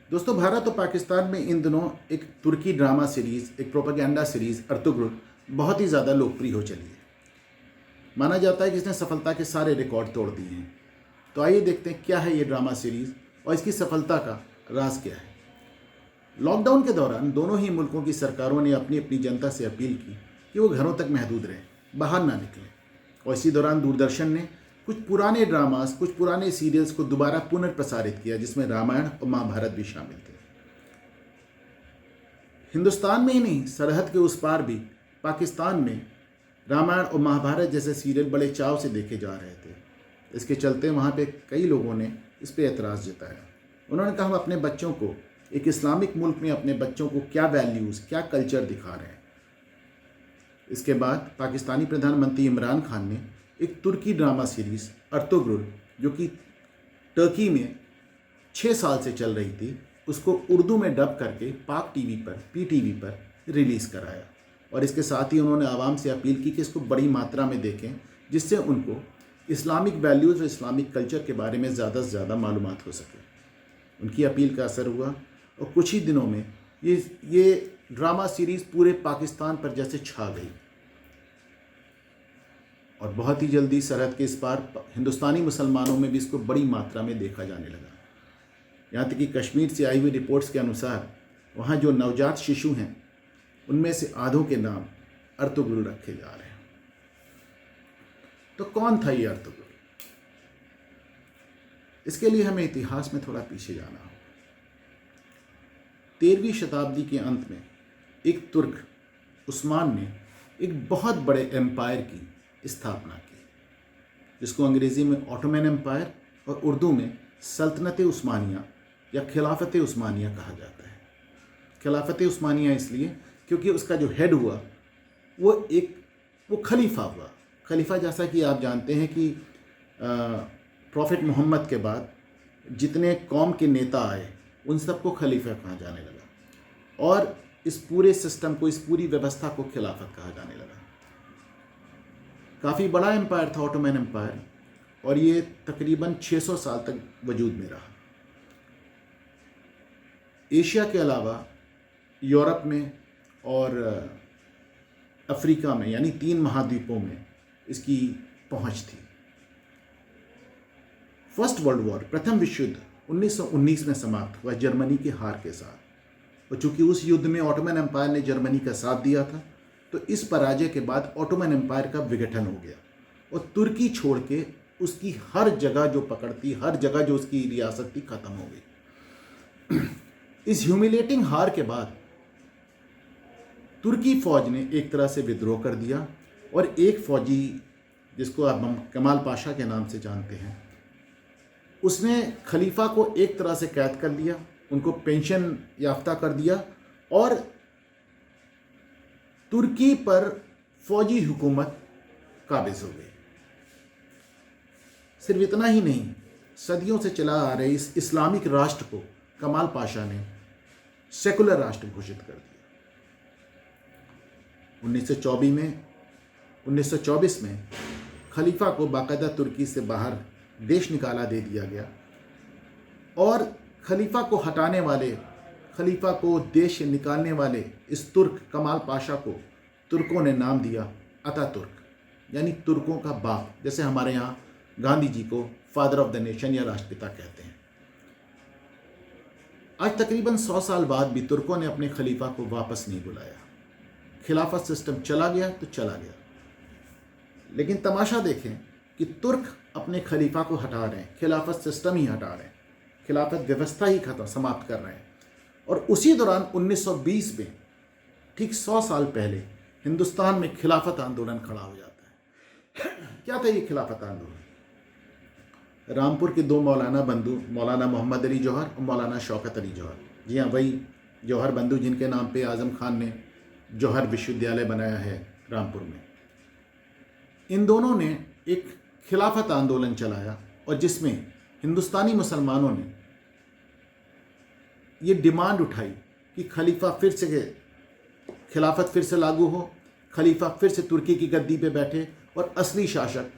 दोस्तों, भारत और पाकिस्तान में इन दिनों एक तुर्की ड्रामा सीरीज़, एक प्रोपेगेंडा सीरीज़ अर्तुगरुल बहुत ही ज़्यादा लोकप्रिय हो चली है। माना जाता है कि इसने सफलता के सारे रिकॉर्ड तोड़ दिए हैं। तो आइए देखते हैं क्या है ये ड्रामा सीरीज़ और इसकी सफलता का राज क्या है। लॉकडाउन के दौरान दोनों ही मुल्कों की सरकारों ने अपनी अपनी जनता से अपील की कि वो घरों तक महदूद रहें, बाहर ना निकलें। और इसी दौरान दूरदर्शन ने कुछ पुराने ड्रामास, कुछ पुराने सीरियल्स को दोबारा पुनर्प्रसारित किया, जिसमें रामायण और महाभारत भी शामिल थे। हिंदुस्तान में ही नहीं, सरहद के उस पार भी पाकिस्तान में रामायण और महाभारत जैसे सीरियल बड़े चाव से देखे जा रहे थे। इसके चलते वहाँ पे कई लोगों ने इस पर एतराज़ जताया। उन्होंने कहा, हम अपने बच्चों को, एक इस्लामिक मुल्क में अपने बच्चों को क्या वैल्यूज़, क्या कल्चर दिखा रहे हैं। इसके बाद पाकिस्तानी प्रधानमंत्री इमरान खान ने एक तुर्की ड्रामा सीरीज़ अर्तुगरुल, जो कि टर्की में 6 साल से चल रही थी, उसको उर्दू में डब करके पाक टीवी पर, PTV पर रिलीज़ कराया। और इसके साथ ही उन्होंने आवाम से अपील की कि इसको बड़ी मात्रा में देखें, जिससे उनको इस्लामिक वैल्यूज़ और इस्लामिक कल्चर के बारे में ज़्यादा से ज़्यादा मालूमात हो सके। उनकी अपील का असर हुआ और कुछ ही दिनों में ये ड्रामा सीरीज़ पूरे पाकिस्तान पर जैसे छा गई। और बहुत ही जल्दी सरहद के इस पार हिंदुस्तानी मुसलमानों में भी इसको बड़ी मात्रा में देखा जाने लगा। यहाँ तक कि कश्मीर से आई हुई रिपोर्ट्स के अनुसार वहाँ जो नवजात शिशु हैं, उनमें से आधों के नाम अर्तुगरुल रखे जा रहे हैं। तो कौन था ये अर्तुगरुल? इसके लिए हमें इतिहास में थोड़ा पीछे जाना होगा। 13वीं शताब्दी के अंत में एक तुर्क उस्मान ने एक बहुत बड़े एम्पायर की स्थापना की, जिसको अंग्रेज़ी में ऑटोमन एम्पायर और उर्दू में सल्तनत उस्मानिया या खिलाफत उस्मानिया कहा जाता है। खिलाफत उस्मानिया इसलिए क्योंकि उसका जो हेड हुआ वो खलीफा हुआ। खलीफा, जैसा कि आप जानते हैं कि प्रॉफिट मोहम्मद के बाद जितने कौम के नेता आए, उन सबको खलीफा कहा जाने लगा और इस पूरे सिस्टम को, इस पूरी व्यवस्था को खिलाफत कहा जाने लगा। काफ़ी बड़ा एम्पायर था ऑटोमन एम्पायर, और ये तकरीबन 600 साल तक वजूद में रहा। एशिया के अलावा यूरोप में और अफ्रीका में, यानी 3 महाद्वीपों में इसकी पहुंच थी। फर्स्ट वर्ल्ड वॉर, प्रथम विश्व युद्ध 1919 में समाप्त हुआ जर्मनी की हार के साथ। और चूंकि उस युद्ध में ऑटोमन एम्पायर ने जर्मनी का साथ दिया था, तो इस पराजय के बाद ऑटोमन एम्पायर का विघटन हो गया और तुर्की छोड़ के उसकी हर जगह जो पकड़ थी, हर जगह जो उसकी रियासत थी, खत्म हो गई। इस ह्यूमिलेटिंग हार के बाद तुर्की फौज ने एक तरह से विद्रोह कर दिया और एक फौजी, जिसको आप हम कमाल पाशा के नाम से जानते हैं, उसने खलीफा को एक तरह से कैद कर लिया, उनको पेंशन याफ्ता कर दिया और तुर्की पर फौजी हुकूमत काबिज हो गई। सिर्फ इतना ही नहीं, सदियों से चला आ रहे इस इस्लामिक राष्ट्र को कमाल पाशा ने सेकुलर राष्ट्र घोषित कर दिया। 1924 में खलीफा को बाकायदा तुर्की से बाहर देश निकाला दे दिया गया और खलीफा को हटाने वाले, खलीफा को देश से निकालने वाले इस तुर्क कमाल पाशा को तुर्कों ने नाम दिया अतातुर्क, यानी तुर्कों का बाप। जैसे हमारे यहाँ गांधी जी को फादर ऑफ द नेशन या राष्ट्रपिता कहते हैं। आज तकरीबन 100 साल बाद भी तुर्कों ने अपने खलीफा को वापस नहीं बुलाया। खिलाफत सिस्टम चला गया तो चला गया, लेकिन तमाशा देखें कि तुर्क अपने खलीफा को हटा रहे हैं, खिलाफत सिस्टम ही हटा रहे हैं, खिलाफत व्यवस्था ही समाप्त कर रहे हैं। और उसी दौरान 1920 में, ठीक 100 साल पहले, हिंदुस्तान में खिलाफत आंदोलन खड़ा हो जाता है। क्या था ये खिलाफत आंदोलन? रामपुर के 2 मौलाना बंधु, मौलाना मोहम्मद अली जौहर और मौलाना शौकत अली जौहर, जी हाँ, वही जौहर बंधु जिनके नाम पे आज़म खान ने जौहर विश्वविद्यालय बनाया है रामपुर में। इन दोनों ने एक खिलाफत आंदोलन चलाया और जिसमें हिंदुस्तानी मुसलमानों ने ये डिमांड उठाई कि खलीफा फिर से, खिलाफत फिर से लागू हो, खलीफा फिर से तुर्की की गद्दी पे बैठे और असली शासक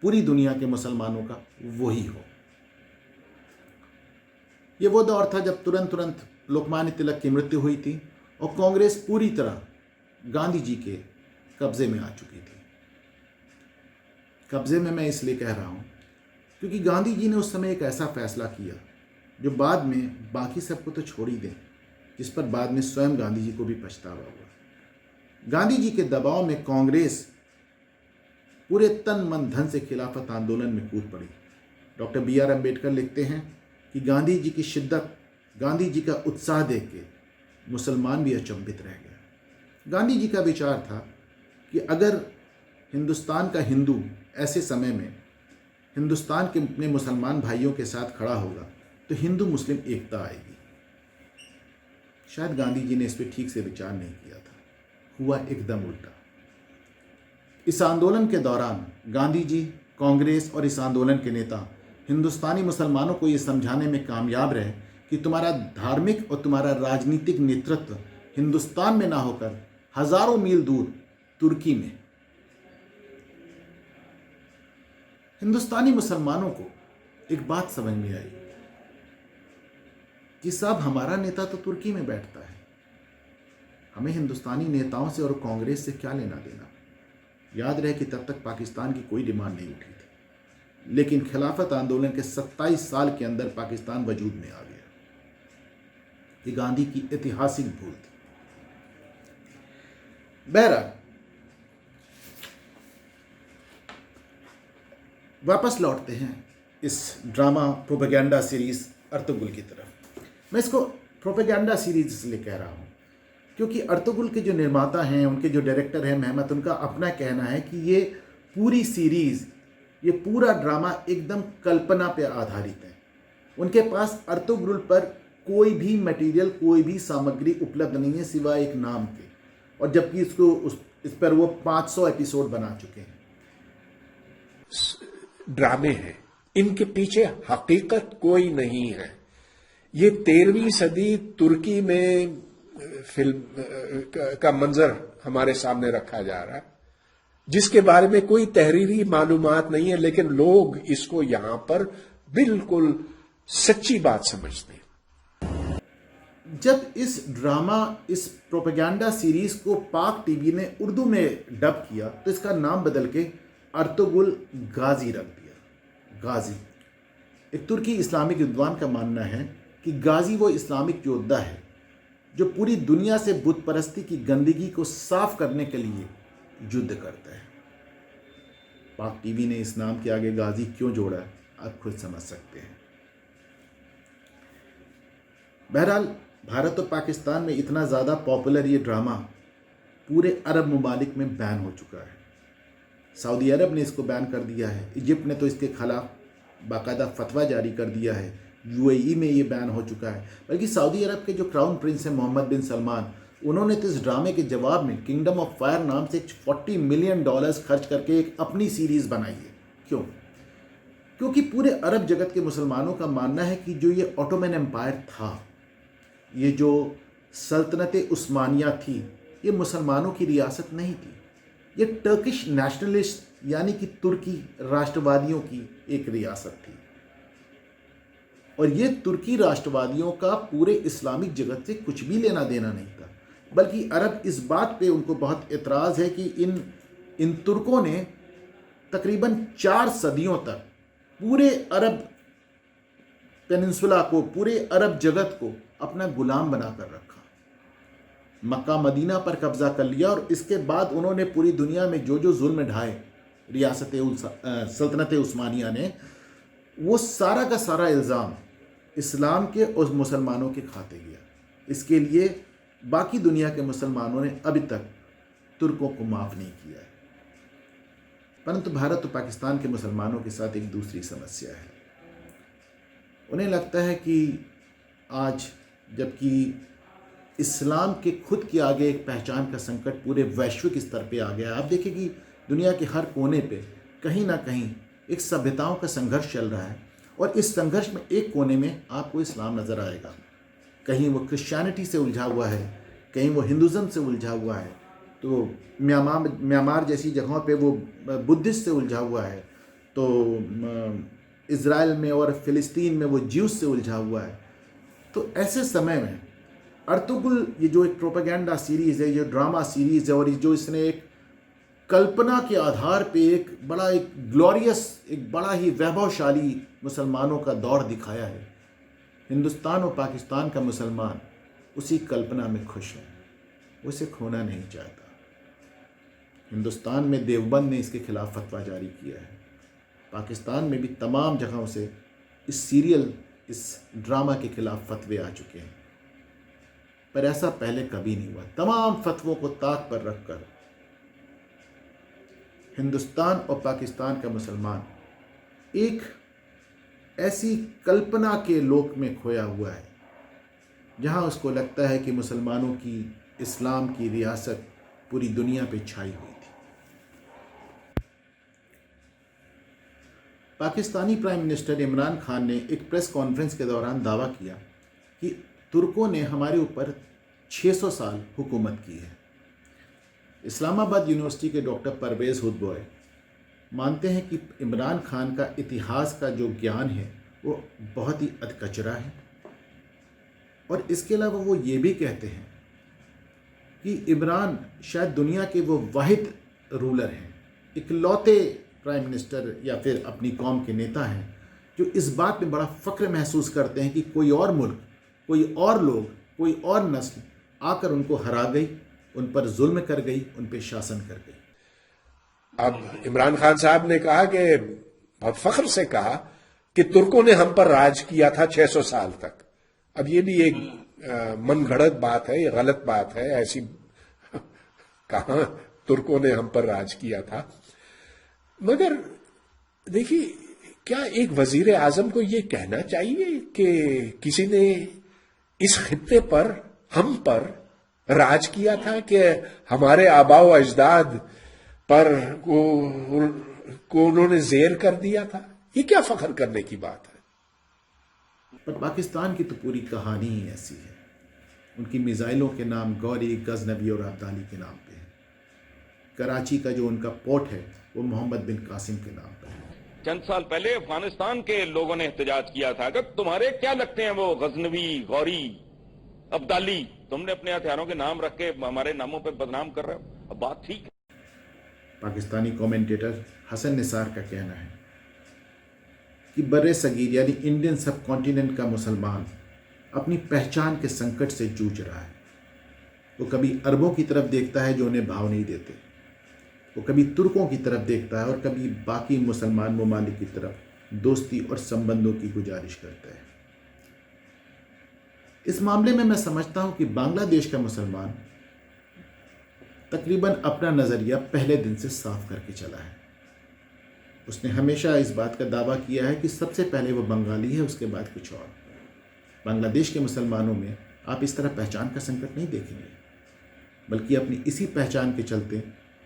पूरी दुनिया के मुसलमानों का वही हो। ये वो दौर था जब तुरंत तुरंत लोकमान्य तिलक की मृत्यु हुई थी और कांग्रेस पूरी तरह गांधी जी के कब्जे में आ चुकी थी। कब्जे में मैं इसलिए कह रहा हूँ क्योंकि गांधी जी ने उस समय एक ऐसा फैसला किया जो बाद में बाकी सबको तो छोड़ ही दें, जिस पर बाद में स्वयं गांधी जी को भी पछतावा हुआ। गांधी जी के दबाव में कांग्रेस पूरे तन मन धन से खिलाफत आंदोलन में कूद पड़ी। डॉक्टर BR अम्बेडकर लिखते हैं कि गांधी जी की शिद्दत, गांधी जी का उत्साह देख के मुसलमान भी अचंभित रह गया। गांधी जी का विचार था कि अगर हिंदुस्तान का हिंदू ऐसे समय में हिंदुस्तान के अपने मुसलमान भाइयों के साथ खड़ा होगा तो हिंदू मुस्लिम एकता आएगी। शायद गांधी जी ने इस पर ठीक से विचार नहीं किया था, हुआ एकदम उल्टा। इस आंदोलन के दौरान गांधी जी, कांग्रेस और इस आंदोलन के नेता हिंदुस्तानी मुसलमानों को ये समझाने में कामयाब रहे कि तुम्हारा धार्मिक और तुम्हारा राजनीतिक नेतृत्व हिंदुस्तान में ना होकर हजारों मील दूर तुर्की में। हिंदुस्तानी मुसलमानों को एक बात समझ में आई कि साहब हमारा नेता तो तुर्की में बैठता है, हमें हिंदुस्तानी नेताओं से और कांग्रेस से क्या लेना देना। याद रहे कि तब तक पाकिस्तान की कोई डिमांड नहीं उठी थी, लेकिन खिलाफत आंदोलन के 27 साल के अंदर पाकिस्तान वजूद में आ गया। ये गांधी की ऐतिहासिक भूल थी। बहरहाल वापस लौटते हैं इस ड्रामा प्रोपेगेंडा सीरीज अर्तुगरुल की तरफ। मैं इसको प्रोपेगेंडा सीरीज इसलिए कह रहा हूँ क्योंकि अर्तुगरुल के जो निर्माता हैं, उनके जो डायरेक्टर हैं मेहमत, उनका अपना कहना है कि ये पूरी सीरीज, ये पूरा ड्रामा एकदम कल्पना पे आधारित है। उनके पास अर्तुगरुल पर कोई भी मटेरियल, कोई भी सामग्री उपलब्ध नहीं है सिवाय एक नाम के, और जबकि इस पर वो 500 एपिसोड बना चुके हैं। ड्रामे हैं, इनके पीछे हकीकत कोई नहीं है। ये 13वीं सदी तुर्की में फिल्म का मंजर हमारे सामने रखा जा रहा है, जिसके बारे में कोई तहरीरी मालूमात नहीं है, लेकिन लोग इसको यहां पर बिल्कुल सच्ची बात समझते हैं। जब इस ड्रामा, इस प्रोपेगेंडा सीरीज को पाक टीवी ने उर्दू में डब किया तो इसका नाम बदल के अर्तुगरुल गाजी रख दिया। गाजी, एक तुर्की इस्लामिक विद्वान का मानना है कि गाजी वो इस्लामिक योद्धा है जो पूरी दुनिया से बुत परस्ती की गंदगी को साफ करने के लिए युद्ध करता है। पाक टीवी ने इस नाम के आगे गाजी क्यों जोड़ा, आप खुद समझ सकते हैं। बहरहाल भारत और पाकिस्तान में इतना ज़्यादा पॉपुलर ये ड्रामा पूरे अरब ममालिक में बैन हो चुका है। सऊदी अरब ने इसको बैन कर दिया है, इजिप्ट ने तो इसके खिलाफ बाकायदा फतवा जारी कर दिया है, UAE में ये बैन हो चुका है। बल्कि सऊदी अरब के जो क्राउन प्रिंस हैं मोहम्मद बिन सलमान, उन्होंने तो इस ड्रामे के जवाब में किंगडम ऑफ फायर नाम से $40 मिलियन खर्च करके एक अपनी सीरीज़ बनाई है। क्यों? क्योंकि पूरे अरब जगत के मुसलमानों का मानना है कि जो ये ऑटोमन एम्पायर था, ये जो सल्तनत उस्मानिया थी, ये मुसलमानों की रियासत नहीं थी, ये टर्किश नेशनलिस्ट यानी कि तुर्की राष्ट्रवादियों की एक रियासत थी। और ये तुर्की राष्ट्रवादियों का पूरे इस्लामिक जगत से कुछ भी लेना देना नहीं था, बल्कि अरब इस बात पे उनको बहुत एतराज़ है कि इन तुर्कों ने तकरीबन 4 सदियों तक पूरे अरब पेनिनसुला को, पूरे अरब जगत को अपना गुलाम बनाकर रखा, मक्का मदीना पर कब्जा कर लिया, और इसके बाद उन्होंने पूरी दुनिया में जो जो जुल्म ढाए सल्तनत उस्मानिया ने, वो सारा का सारा इल्ज़ाम इस्लाम के और मुसलमानों के खाते गया। इसके लिए बाकी दुनिया के मुसलमानों ने अभी तक तुर्कों को माफ़ नहीं किया है। परंतु भारत और पाकिस्तान के मुसलमानों के साथ एक दूसरी समस्या है। उन्हें लगता है कि आज जबकि इस्लाम के खुद के आगे एक पहचान का संकट पूरे वैश्विक स्तर पे आ गया, आप देखिए कि दुनिया के हर कोने पे कहीं ना कहीं एक सभ्यताओं का संघर्ष चल रहा है, और इस संघर्ष में एक कोने में आपको इस्लाम नज़र आएगा। कहीं वो क्रिश्चियनिटी से उलझा हुआ है, कहीं वो हिंदुज़म से उलझा हुआ है, तो म्यांमार जैसी जगहों पे वो बुद्धिस्ट से उलझा हुआ है, तो इज़राइल में और फ़िलिस्तीन में वो ज्यूस से उलझा हुआ है, तो ऐसे समय में अर्तुगरुल, ये जो एक प्रोपेगेंडा सीरीज़ है, ये ड्रामा सीरीज़ है, और ये जो इसने एक कल्पना के आधार पे एक ग्लोरियस, एक बड़ा ही वैभवशाली मुसलमानों का दौर दिखाया है, हिंदुस्तान और पाकिस्तान का मुसलमान उसी कल्पना में खुश है, वो इसे खोना नहीं चाहता। हिंदुस्तान में देवबंद ने इसके खिलाफ फतवा जारी किया है, पाकिस्तान में भी तमाम जगहों से इस सीरियल, इस ड्रामा के खिलाफ फतवे आ चुके हैं, पर ऐसा पहले कभी नहीं हुआ। तमाम फतवों को ताक पर रखकर हिंदुस्तान और पाकिस्तान का मुसलमान एक ऐसी कल्पना के लोक में खोया हुआ है जहां उसको लगता है कि मुसलमानों की इस्लाम की रियासत पूरी दुनिया पे छाई हुई थी। पाकिस्तानी प्राइम मिनिस्टर इमरान खान ने एक प्रेस कॉन्फ्रेंस के दौरान दावा किया कि तुर्कों ने हमारे ऊपर 600 साल हुकूमत की है। इस्लामाबाद यूनिवर्सिटी के डॉक्टर परवेज़ हुदबॉय मानते हैं कि इमरान खान का इतिहास का जो ज्ञान है वो बहुत ही अधकचरा है, और इसके अलावा वो ये भी कहते हैं कि इमरान शायद दुनिया के वो वाहिद रूलर हैं, इकलौते प्राइम मिनिस्टर या फिर अपनी कौम के नेता हैं जो इस बात में बड़ा फ़ख्र महसूस करते हैं कि कोई और मुल्क, कोई और लोग, कोई और नस्ल आकर उनको हरा गई, उन पर जुल्म कर गई, उन पर शासन कर गई। अब इमरान खान साहब ने कहा कि बहुत फख्र से कहा कि तुर्कों ने हम पर राज किया था 600 साल तक। अब ये भी एक मनगढ़ंत बात है, ये गलत बात है। ऐसी कहां तुर्कों ने हम पर राज किया था। मगर देखिए, क्या एक वजीर आजम को ये कहना चाहिए कि किसी ने इस खित्ते पर, हम पर राज किया था, कि हमारे आबाओ अजदाद पर को उन्होंने जेर कर दिया था? ये क्या फख्र करने की बात है? पर पाकिस्तान की तो पूरी कहानी ही ऐसी है। उनकी मिसाइलों के नाम गौरी, गजनबी और अब्दाली के नाम पे है। कराची का जो उनका पोर्ट है वो मोहम्मद बिन कासिम के नाम पर है। चंद साल पहले अफगानिस्तान के लोगों ने एहतजाज किया था कि तुम्हारे क्या लगते हैं वो गजनवी, गौरी, अब्दाली, तुमने अपने हथियारों के नाम रख के हमारे नामों पर बदनाम कर रहे हो। अब बात ठीक है। पाकिस्तानी कमेंटेटर हसन निसार का कहना है कि बर्रे सगीर यानी इंडियन सब कॉन्टिनेंट का मुसलमान अपनी पहचान के संकट से जूझ रहा है। वो कभी अरबों की तरफ देखता है जो उन्हें भाव नहीं देते, वो कभी तुर्कों की तरफ देखता है, और कभी बाकी मुसलमान ममालिक की तरफ दोस्ती और संबंधों की गुजारिश करता है। इस मामले में मैं समझता हूं कि बांग्लादेश का मुसलमान तकरीबन अपना नज़रिया पहले दिन से साफ करके चला है। उसने हमेशा इस बात का दावा किया है कि सबसे पहले वो बंगाली है, उसके बाद कुछ और। बांग्लादेश के मुसलमानों में आप इस तरह पहचान का संकट नहीं देखेंगे, बल्कि अपनी इसी पहचान के चलते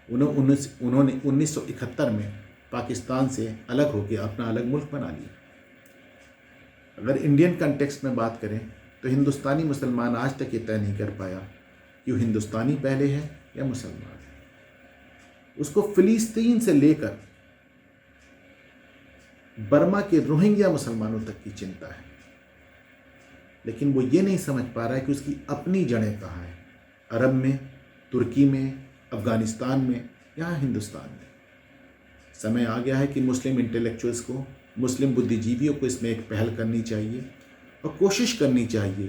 उन्होंने 1971 में पाकिस्तान से अलग होकर अपना अलग मुल्क बना लिया। अगर इंडियन कंटेक्स्ट में बात करें तो हिंदुस्तानी मुसलमान आज तक ये तय नहीं कर पाया कि वो हिंदुस्तानी पहले है या मुसलमान है। उसको फिलिस्तीन से लेकर बर्मा के रोहिंग्या मुसलमानों तक की चिंता है, लेकिन वो ये नहीं समझ पा रहा है कि उसकी अपनी जड़ें कहाँ हैं, अरब में, तुर्की में, अफगानिस्तान में, यहाँ हिंदुस्तान में। समय आ गया है कि मुस्लिम इंटेलेक्चुअल्स को, मुस्लिम बुद्धिजीवियों को इसमें एक पहल करनी चाहिए और कोशिश करनी चाहिए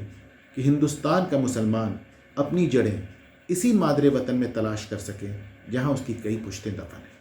कि हिंदुस्तान का मुसलमान अपनी जड़ें इसी मादरे वतन में तलाश कर सके जहाँ उसकी कई पुश्तें दफन हैं।